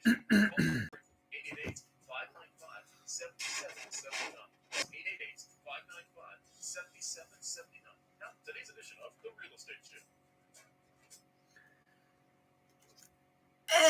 Now, today's edition of the Real Estate Show.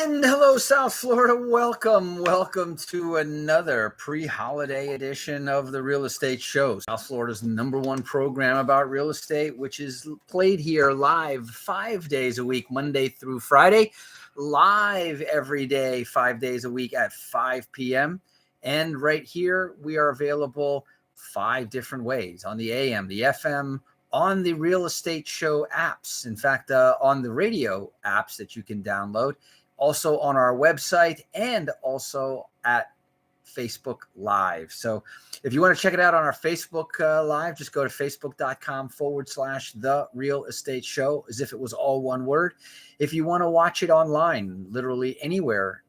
And hello, South Florida. Welcome to another pre-holiday edition of the Real Estate Show, South Florida's #1 program about real estate, which is played here live 5 days a week, Monday through Friday, live every day, 5 days a week at 5 p.m. And right here, we are available 5 different ways: on the AM, the FM, on the Real Estate Show apps. In fact, on the radio apps that you can download. Also on our website and also at Facebook Live. So if you want to check it out on our Facebook Live, just go to facebook.com/The Real Estate Show, as if it was all one word. If you want to watch it online, literally anywhere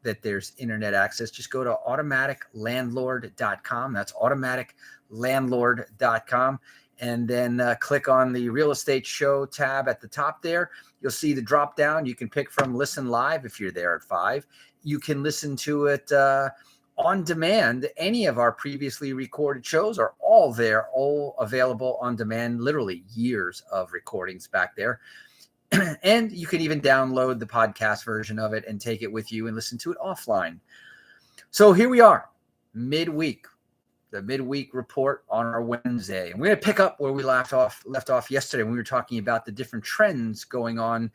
that there's internet access, just go to automaticlandlord.com. That's automaticlandlord.com. And then click on the Real Estate Show tab at the top there. You'll see the drop down. You can pick from Listen Live if you're there at 5. You can listen to it on demand. Any of our previously recorded shows are all there, all available on demand, literally years of recordings back there. And you can even download the podcast version of it and take it with you and listen to it offline. So here we are, midweek. The midweek report on our Wednesday. And we're going to pick up where we left off yesterday when we were talking about the different trends going on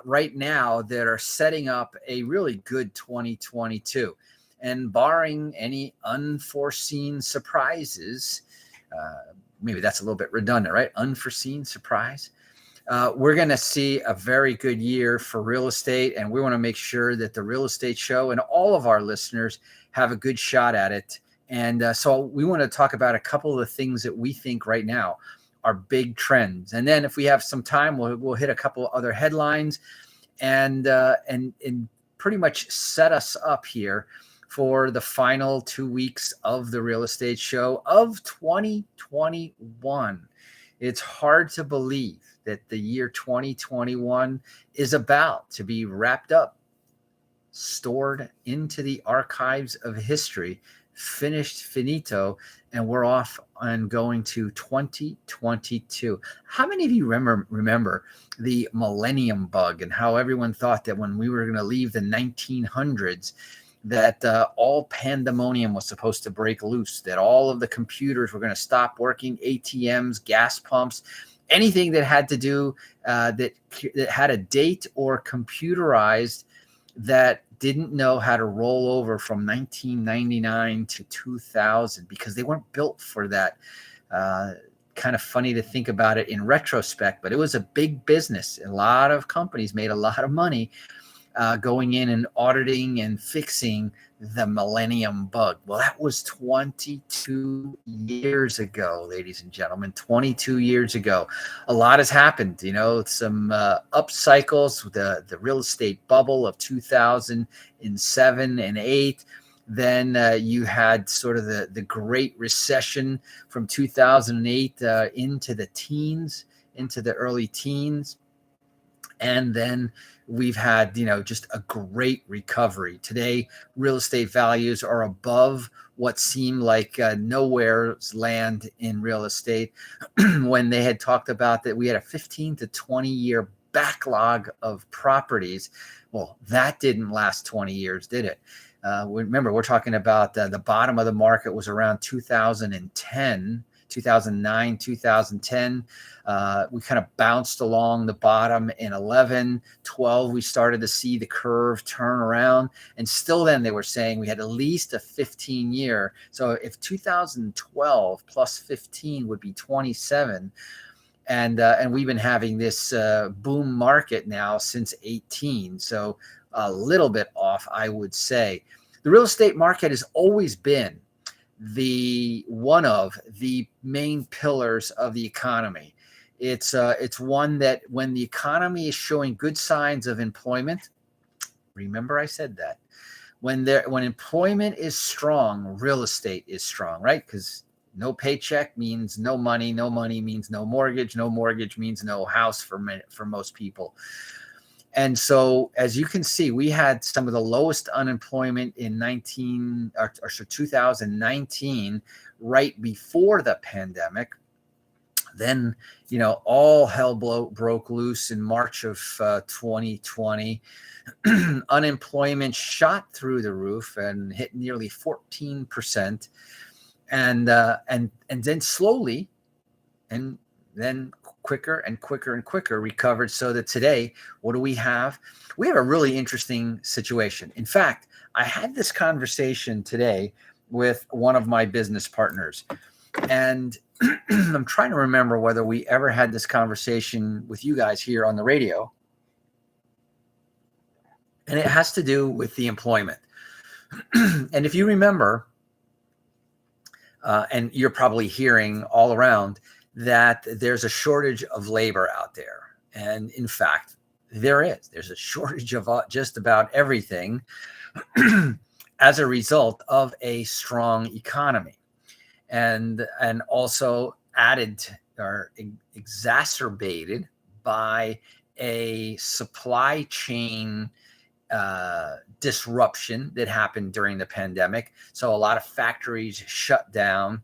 right now that are setting up a really good 2022. And barring any unforeseen surprises, maybe that's a little bit redundant, right? Unforeseen surprise. We're going to see a very good year for real estate, and we want to make sure that the Real Estate Show and all of our listeners have a good shot at it. And so we want to talk about a couple of the things that we think right now are big trends. And then if we have some time, we'll hit a couple of other headlines and pretty much set us up here for the final 2 weeks of the Real Estate Show of 2021. It's hard to believe that the year 2021 is about to be wrapped up, stored into the archives of history, finito, and we're off and going to 2022. How many of you remember the millennium bug and how everyone thought that when we were going to leave the 1900s that all pandemonium was supposed to break loose, that all of the computers were going to stop working, ATMs, gas pumps, anything that had to do that had a date or computerized that didn't know how to roll over from 1999 to 2000 because they weren't built for that. Kind of funny to think about it in retrospect, but it was a big business. A lot of companies made a lot of money going in and auditing and fixing the millennium bug. Well, that was 22 years ago, ladies and gentlemen, 22 years ago. A lot has happened, some up cycles, the real estate bubble of 2007 and 8. Then you had sort of the Great Recession from 2008 into the early teens. And then we've had, just a great recovery. Today, real estate values are above what seemed like nowhere's land in real estate when they had talked about that we had a 15 to 20 year backlog of properties. Well, that didn't last 20 years, did it? Remember, we're talking about the bottom of the market was around 2010. 2009, 2010, we kind of bounced along the bottom in 11, 12. We started to see the curve turn around. And still then they were saying we had at least a 15-year. So if 2012 plus 15 would be 27. And we've been having this boom market now since 18. So a little bit off, I would say. The real estate market has always been one of the main pillars of the economy. It's one that when the economy is showing good signs of employment, remember I said that, when employment is strong, real estate is strong, right? Because no paycheck means no money means no mortgage means no house for most people. And so, as you can see, we had some of the lowest unemployment in 2019, right before the pandemic. Then, all hell broke loose in March of 2020. Unemployment shot through the roof and hit nearly 14%, and then slowly, and then quicker and quicker and quicker recovered, so that today, what do we have? We have a really interesting situation. In fact, I had this conversation today with one of my business partners, and I'm trying to remember whether we ever had this conversation with you guys here on the radio. And it has to do with the employment. And if you remember, and you're probably hearing all around, that there's a shortage of labor out there. And in fact, there's a shortage of just about everything as a result of a strong economy. And also added or exacerbated by a supply chain disruption that happened during the pandemic. So a lot of factories shut down,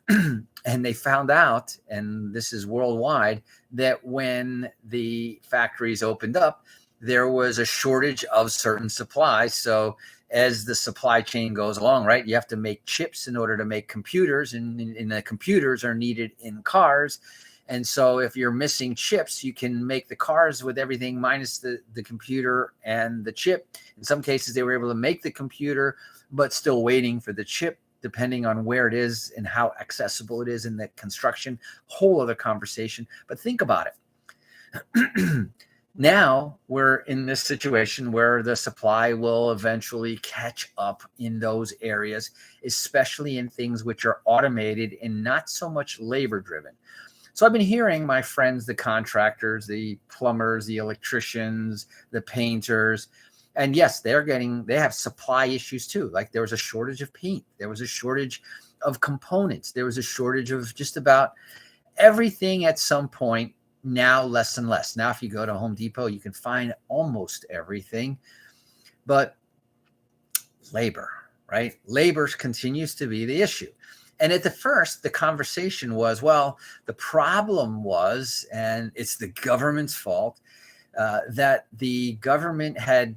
and they found out, and this is worldwide, that when the factories opened up, there was a shortage of certain supplies. So as the supply chain goes along, right, you have to make chips in order to make computers, and the computers are needed in cars. And so if you're missing chips, you can make the cars with everything minus the computer and the chip. In some cases, they were able to make the computer, but still waiting for the chip, depending on where it is and how accessible it is in the construction. Whole other conversation. But think about it. Now we're in this situation where the supply will eventually catch up in those areas, especially in things which are automated and not so much labor driven. So I've been hearing my friends, the contractors, the plumbers, the electricians, the painters, and yes, they have supply issues too. Like there was a shortage of paint. There was a shortage of components. There was a shortage of just about everything at some point. Now less and less. Now, if you go to Home Depot, you can find almost everything, but labor, right? Labor continues to be the issue. And at the first, the conversation was, well, the problem was, and it's the government's fault, that the government had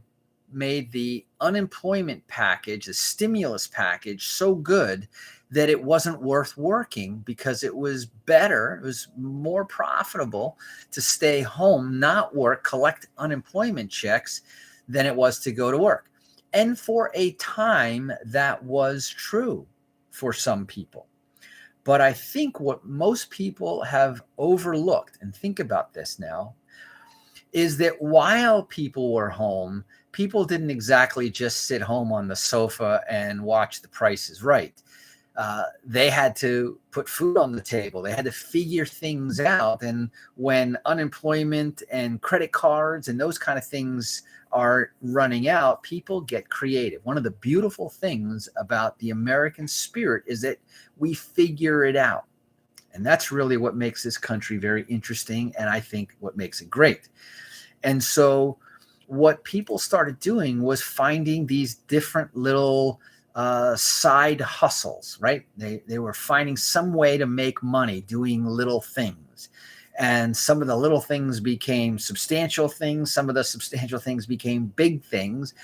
made the unemployment package, the stimulus package, so good that it wasn't worth working because it was better, it was more profitable to stay home, not work, collect unemployment checks than it was to go to work. And for a time, that was true for some people. But I think what most people have overlooked, and think about this now, is that while people were home, people didn't exactly just sit home on the sofa and watch The Price is Right. They had to put food on the table. They had to figure things out. And when unemployment and credit cards and those kind of things are running out, people get creative. One of the beautiful things about the American spirit is that we figure it out. And that's really what makes this country very interesting, and I think what makes it great. And so what people started doing was finding these different little side hustles, right? They were finding some way to make money doing little things. And some of the little things became substantial things. Some of the substantial things became big things.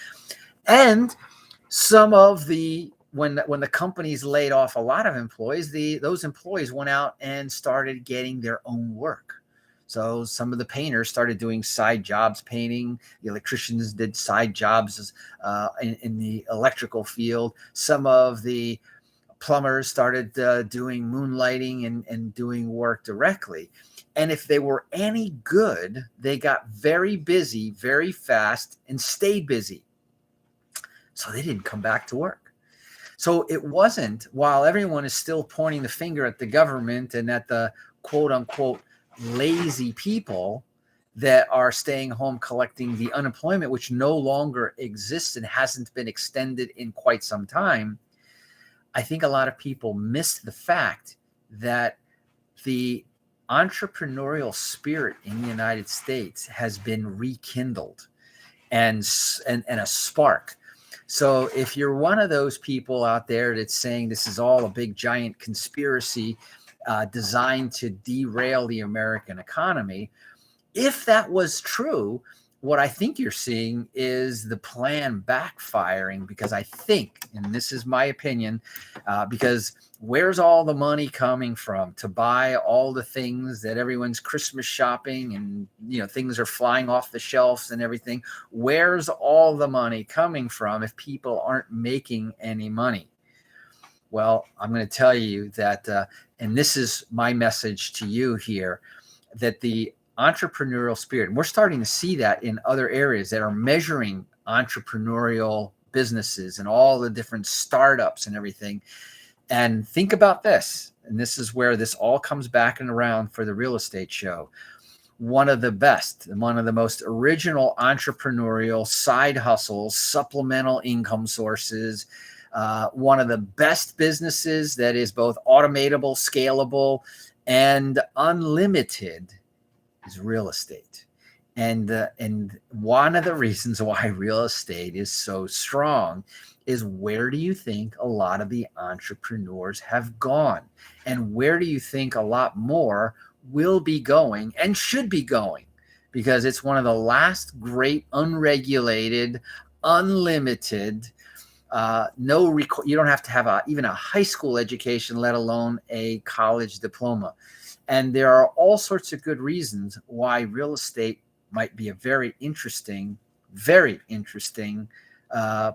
And some of the, when the companies laid off a lot of employees, those employees went out and started getting their own work. So some of the painters started doing side jobs painting. The electricians did side jobs in the electrical field. Some of the plumbers started doing moonlighting and doing work directly. And if they were any good, they got very busy very fast and stayed busy. So they didn't come back to work. So it wasn't, while everyone is still pointing the finger at the government and at the quote unquote lazy people that are staying home collecting the unemployment, which no longer exists and hasn't been extended in quite some time, I think a lot of people miss the fact that the entrepreneurial spirit in the United States has been rekindled and a spark. So if you're one of those people out there that's saying this is all a big giant conspiracy designed to derail the American economy, if that was true, what I think you're seeing is the plan backfiring, because I think, and this is my opinion, because where's all the money coming from to buy all the things that everyone's Christmas shopping and, things are flying off the shelves and everything? Where's all the money coming from if people aren't making any money? Well, I'm going to tell you that, and this is my message to you here, that the entrepreneurial spirit, and we're starting to see that in other areas that are measuring entrepreneurial businesses and all the different startups and everything. And think about this, and this is where this all comes back and around for the real estate show. One of the best, one of the most original entrepreneurial side hustles, supplemental income sources, one of the best businesses that is both automatable, scalable, and unlimited is real estate. And one of the reasons why real estate is so strong is, where do you think a lot of the entrepreneurs have gone? And where do you think a lot more will be going and should be going? Because it's one of the last great unregulated, unlimited, you don't have to have even a high school education, let alone a college diploma. And there are all sorts of good reasons why real estate might be a very interesting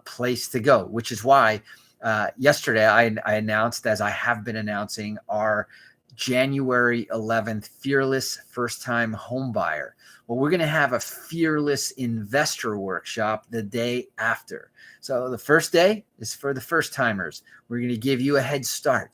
place to go, which is why yesterday I announced, as I have been announcing, our January 11th Fearless First Time Home Buyer. Well, we're going to have a Fearless Investor Workshop the day after. So the first day is for the first timers. We're going to give you a head start.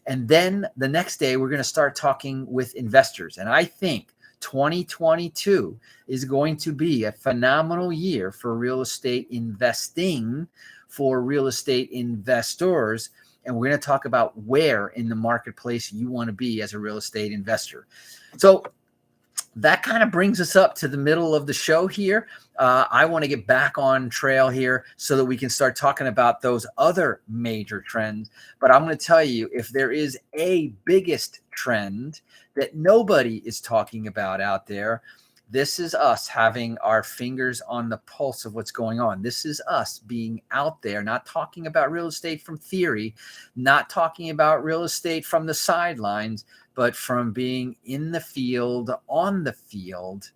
And then the next day, we're going to start talking with investors. And I think 2022 is going to be a phenomenal year for real estate investing, for real estate investors. And we're going to talk about where in the marketplace you want to be as a real estate investor. So that kind of brings us up to the middle of the show here. I want to get back on trail here so that we can start talking about those other major trends. But I'm going to tell you, if there is a biggest trend that nobody is talking about out there, this is us having our fingers on the pulse of what's going on. This is us being out there, not talking about real estate from theory, not talking about real estate from the sidelines, but from being in the field, on the field,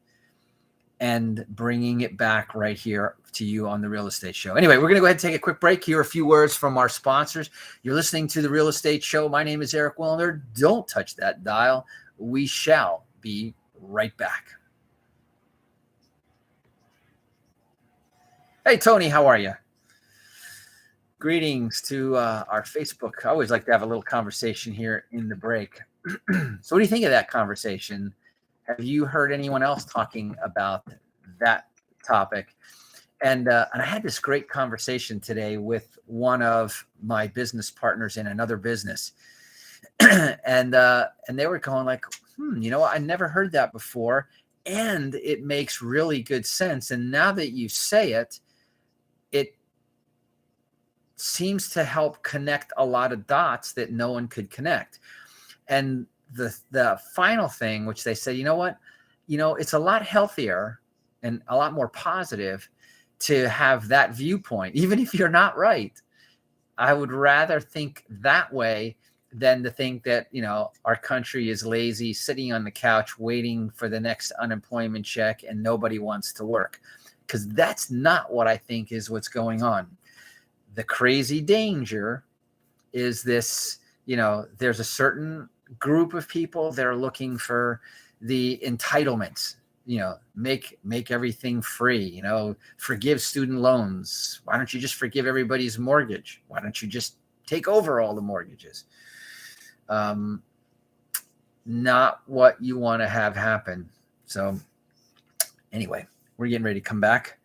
and bringing it back right here to you on the Real Estate Show. Anyway, we're going to go ahead and take a quick break. Here are a few words from our sponsors. You're listening to the Real Estate Show. My name is Eric wILLNER. Don't touch that dial. We shall be right back. Hey, Tony, how are you? Greetings to our Facebook. I always like to have a little conversation here in the break. So what do you think of that conversation? Have you heard anyone else talking about that topic? And I had this great conversation today with one of my business partners in another business. and they were going like, I never heard that before. And it makes really good sense. And now that you say it, it seems to help connect a lot of dots that no one could connect. And the final thing, which they say, it's a lot healthier and a lot more positive to have that viewpoint, even if you're not right. I would rather think that way than to think that, our country is lazy, sitting on the couch, waiting for the next unemployment check, and nobody wants to work. Because that's not what I think is what's going on. The crazy danger is this, there's a certain group of people that are looking for the entitlements, make everything free, forgive student loans. Why don't you just forgive everybody's mortgage? Why don't you just take over all the mortgages? Not what you want to have happen. So anyway, we're getting ready to come back.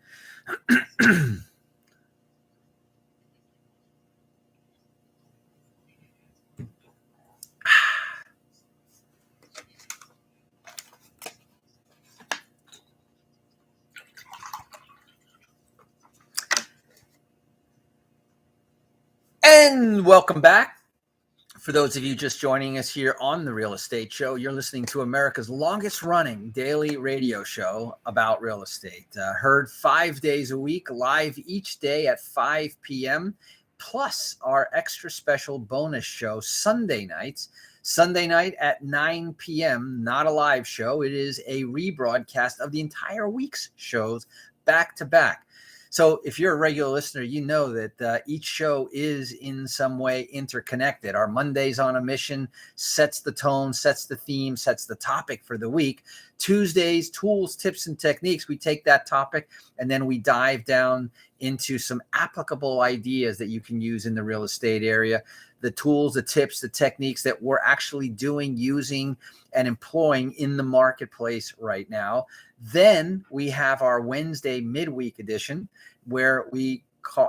And welcome back. For those of you just joining us here on the Real Estate Show, you're listening to America's longest running daily radio show about real estate. Heard 5 days a week, live each day at 5 p.m., plus our extra special bonus show Sunday nights. Sunday night at 9 p.m., not a live show. It is a rebroadcast of the entire week's shows back to back. So if you're a regular listener, you know that each show is in some way interconnected. Our Mondays on a Mission sets the tone, sets the theme, sets the topic for the week. Tuesdays, tools, tips, and techniques. We take that topic and then we dive down into some applicable ideas that you can use in the real estate area. The tools, the tips, the techniques that we're actually doing, using, and employing in the marketplace right now. Then we have our Wednesday midweek edition where we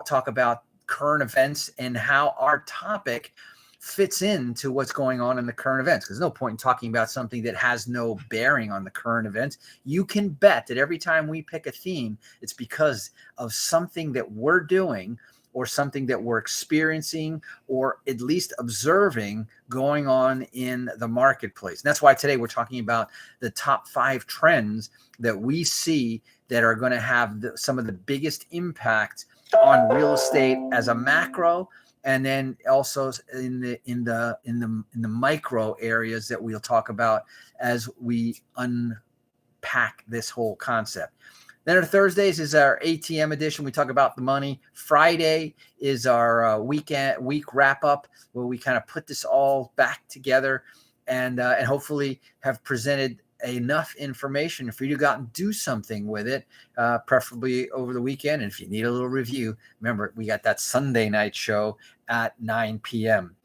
talk about current events and how our topic fits into what's going on in the current events. Because there's no point in talking about something that has no bearing on the current events. You can bet that every time we pick a theme, it's because of something that we're doing or something that we're experiencing or at least observing going on in the marketplace. And that's why today we're talking about the top 5 trends that we see that are going to have some of the biggest impact on real estate as a macro, and then also in the micro areas that we'll talk about as we unpack this whole concept. Then our Thursdays is our ATM edition. We talk about the money. Friday is our week wrap up where we kind of put this all back together and hopefully have presented enough information for you to go out and do something with it, preferably over the weekend. And if you need a little review, remember, we got that Sunday night show at 9 p.m.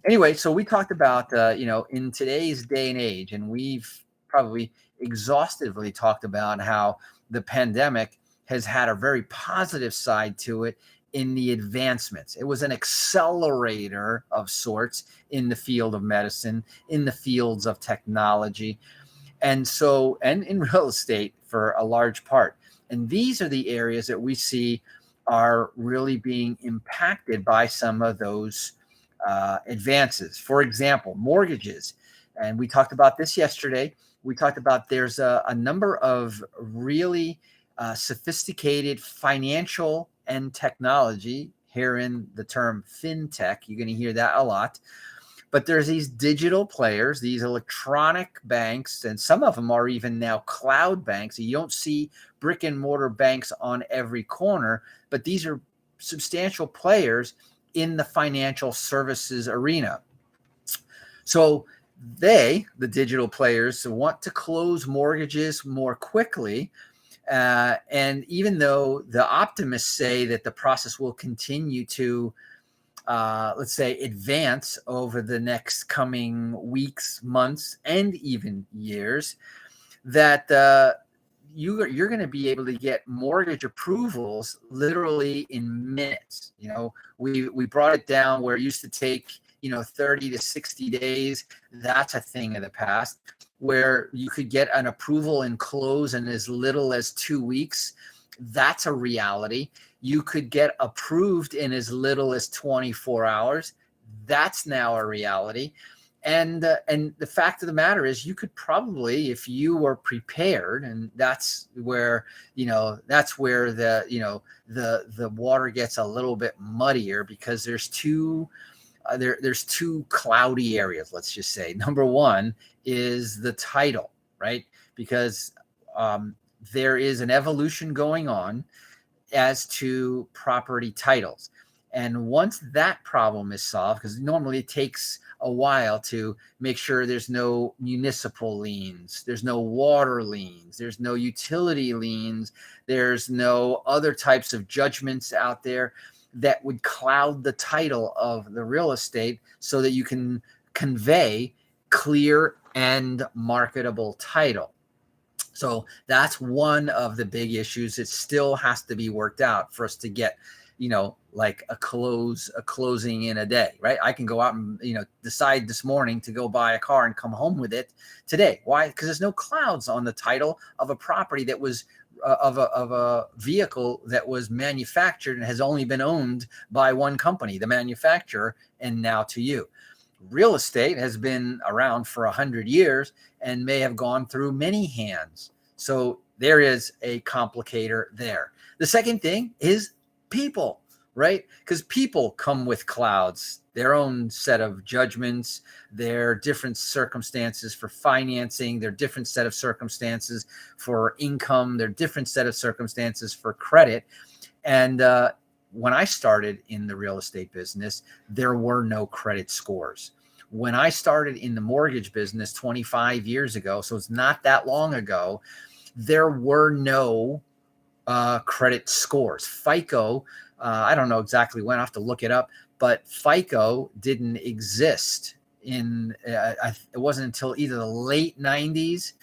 Anyway, so we talked about, in today's day and age, and we've probably exhaustively talked about how the pandemic has had a very positive side to it in the advancements. It was an accelerator of sorts in the field of medicine, in the fields of technology, and in real estate for a large part. And these are the areas that we see are really being impacted by some of those advances. For example, mortgages. And we talked about this yesterday. We talked about there's a number of really sophisticated financial and technology, herein the term fintech. You're going to hear that a lot. But there's these digital players, these electronic banks, and some of them are even now cloud banks. You don't see brick and mortar banks on every corner, but these are substantial players in the financial services arena. So the digital players, want to close mortgages more quickly. And even though the optimists say that the process will continue to, let's say, advance over the next coming weeks, months, and even years, that you're going to be able to get mortgage approvals literally in minutes. We brought it down where it used to take 30 to 60 days. That's a thing of the past, where you could get an approval and close in as little as 2 weeks. That's a reality. You could get approved in as little as 24 hours. That's now a reality. And the fact of the matter is, you could probably, if you were prepared, and that's where the water gets a little bit muddier, because there's two cloudy areas, let's just say. Number one is the title, right? Because there is an evolution going on as to property titles. And once that problem is solved, because normally it takes a while to make sure there's no municipal liens, there's no water liens, there's no utility liens, there's no other types of judgments out there that would cloud the title of the real estate, so that you can convey clear and marketable title. So that's one of the big issues. It still has to be worked out for us to get, like a closing in a day, right? I can go out and, decide this morning to go buy a car and come home with it today. Why? Because there's no clouds on the title of a property that was of a vehicle that was manufactured and has only been owned by one company, the manufacturer, and now to you. Real estate has been around for 100 years and may have gone through many hands. So there is a complicator there. The second thing is people, right? Because people come with clouds, their own set of judgments, their different circumstances for financing, their different set of circumstances for income, their different set of circumstances for credit. And when I started in the real estate business, there were no credit scores. When I started in the mortgage business 25 years ago, so it's not that long ago, there were no credit scores. FICO, I don't know exactly when, I have to look it up, but FICO didn't exist in, it wasn't until either the late 90s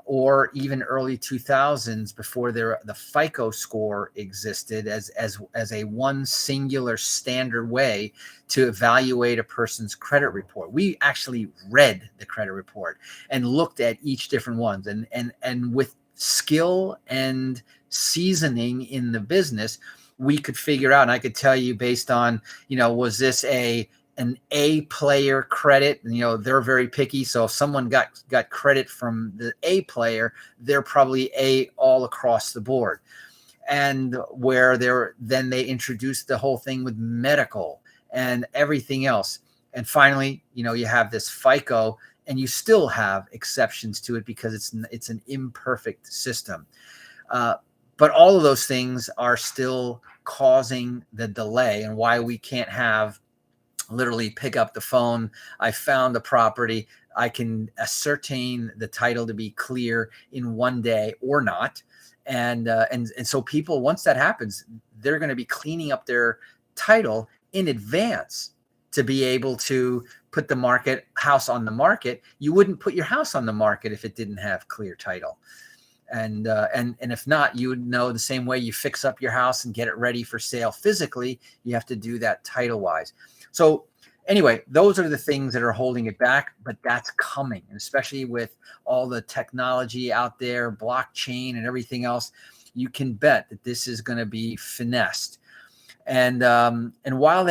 or even early 2000s before the FICO score existed as a one singular standard way to evaluate a person's credit report. We actually read the credit report and looked at each different ones, and with skill and seasoning in the business, we could figure out, and I could tell you based on, was this an A player credit? They're very picky. So if someone got credit from the A player, they're probably A all across the board. And where then they introduced the whole thing with medical and everything else. And finally, you have this FICO, and you still have exceptions to it because it's an imperfect system. But all of those things are still causing the delay, and why we can't have literally pick up the phone. I found the property. I can ascertain the title to be clear in one day or not. And so people, once that happens, they're going to be cleaning up their title in advance to be able to put the house on the market. You wouldn't put your house on the market if it didn't have clear title. And if not, you would know the same way you fix up your house and get it ready for sale physically, you have to do that title wise. So anyway, those are the things that are holding it back, but that's coming. And especially with all the technology out there, blockchain and everything else, you can bet that this is going to be finessed. And while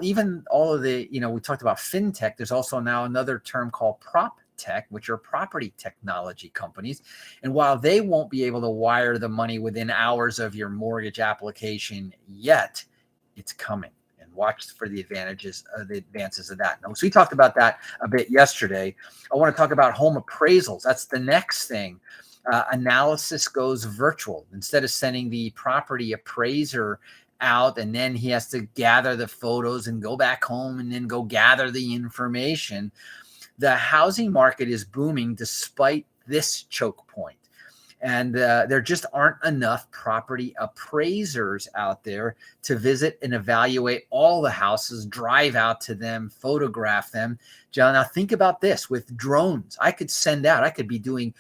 even all of the, we talked about fintech, there's also now another term called prop tech, which are property technology companies. And while they won't be able to wire the money within hours of your mortgage application yet, it's coming. Watch for the advances of that. Now, so we talked about that a bit yesterday. I want to talk about home appraisals. That's the next thing. Analysis goes virtual. Instead of sending the property appraiser out and then he has to gather the photos and go back home and then go gather the information, the housing market is booming despite this choke point. And there just aren't enough property appraisers out there to visit and evaluate all the houses, drive out to them, photograph them. John, now think about this with drones. I could be doing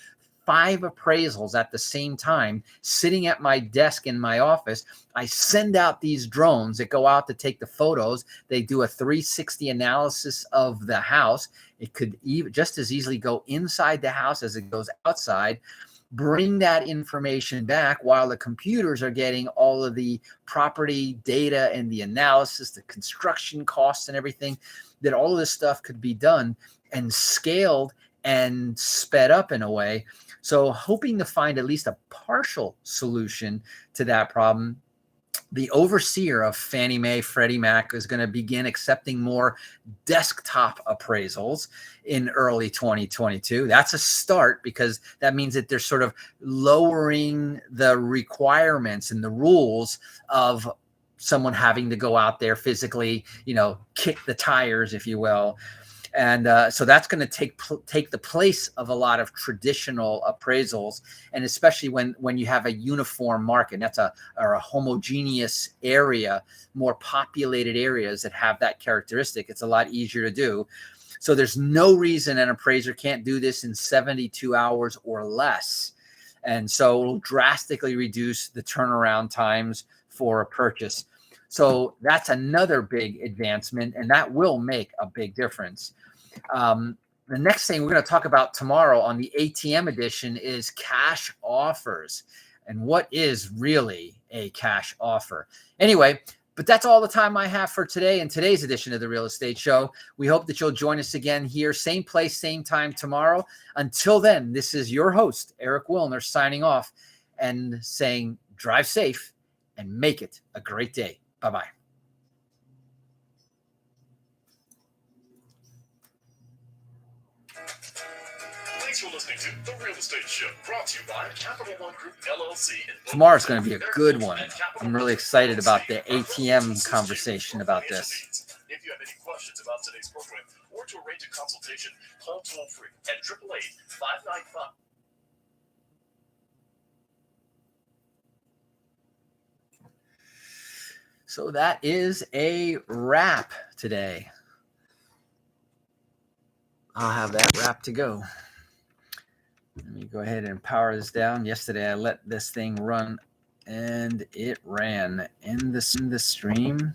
5 appraisals at the same time, sitting at my desk in my office. I send out these drones that go out to take the photos. They do a 360 analysis of the house. It could just as easily go inside the house as it goes outside. Bring that information back while the computers are getting all of the property data and the analysis, the construction costs and everything, that all of this stuff could be done and scaled and sped up in a way. So hoping to find at least a partial solution to that problem. The overseer of Fannie Mae, Freddie Mac is going to begin accepting more desktop appraisals in early 2022. That's a start because that means that they're sort of lowering the requirements and the rules of someone having to go out there physically, kick the tires, if you will. And so that's going to take the place of a lot of traditional appraisals, and especially when you have a uniform market, that's a homogeneous area, more populated areas that have that characteristic. It's a lot easier to do. So there's no reason an appraiser can't do this in 72 hours or less. And so it'll drastically reduce the turnaround times for a purchase. So that's another big advancement, and that will make a big difference. The next thing we're going to talk about tomorrow on the ATM edition is cash offers and what is really a cash offer. Anyway, but that's all the time I have for today in today's edition of the Real Estate Show. We hope that you'll join us again here, same place, same time tomorrow. Until then, this is your host, Eric wILLNER, signing off and saying drive safe and make it a great day. Bye-bye. Thanks for listening to The Real Estate Show, brought to you by Capital One Group, LLC. Tomorrow's going to be a good one. I'm really excited about the ATM conversation about this. If you have any questions about today's program or to arrange a consultation, call toll-free at 888-595. So that is a wrap today. I'll have that wrap to go. Let me go ahead and power this down. Yesterday, I let this thing run, and it ran in the stream.